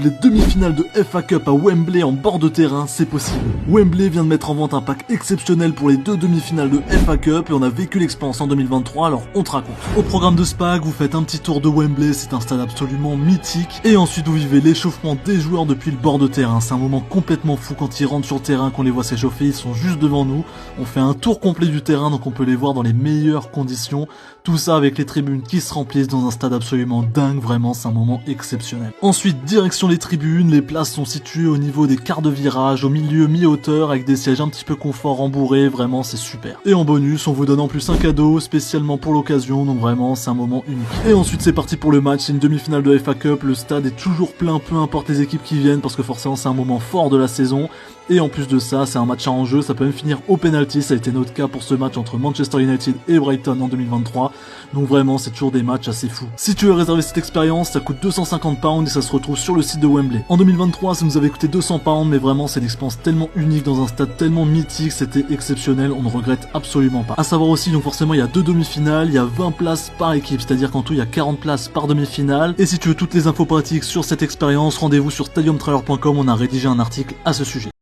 les demi-finales de FA Cup à Wembley en bord de terrain, c'est possible. Wembley vient de mettre en vente un pack exceptionnel pour les deux demi-finales de FA Cup et on a vécu l'expérience en 2023, alors on te raconte. Au programme de ce pack, vous faites un petit tour de Wembley, c'est un stade absolument mythique, et ensuite vous vivez l'échauffement des joueurs depuis le bord de terrain. C'est un moment complètement fou quand ils rentrent sur le terrain, qu'on les voit s'échauffer, ils sont juste devant nous. On fait un tour complet du terrain, donc on peut les voir dans les meilleures conditions. Tout ça avec les tribunes qui se remplissent dans un stade absolument dingue, vraiment c'est un moment exceptionnel. Ensuite, direction les tribunes, les places sont situées au niveau des quarts de virage, au milieu mi-hauteur, avec des sièges un petit peu confort rembourrés, vraiment c'est super. Et en bonus, on vous donne en plus un cadeau spécialement pour l'occasion, donc vraiment c'est un moment unique. Et ensuite c'est parti pour le match, c'est une demi-finale de FA Cup, le stade est toujours plein, peu importe les équipes qui viennent, parce que forcément c'est un moment fort de la saison. Et en plus de ça, c'est un match à enjeu, ça peut même finir au penalty, ça a été notre cas pour ce match entre Manchester United et Brighton en 2023. Donc vraiment, c'est toujours des matchs assez fous. Si tu veux réserver cette expérience, ça coûte 250 pounds et ça se retrouve sur le site de Wembley. En 2023, ça nous avait coûté 200 pounds, mais vraiment, c'est une expérience tellement unique dans un stade tellement mythique, c'était exceptionnel, on ne regrette absolument pas. À savoir aussi, donc forcément, il y a 2 demi-finales, il y a 20 places par équipe, c'est-à-dire qu'en tout, il y a 40 places par demi-finale. Et si tu veux toutes les infos pratiques sur cette expérience, rendez-vous sur stadiumtrailer.com, on a rédigé un article à ce sujet.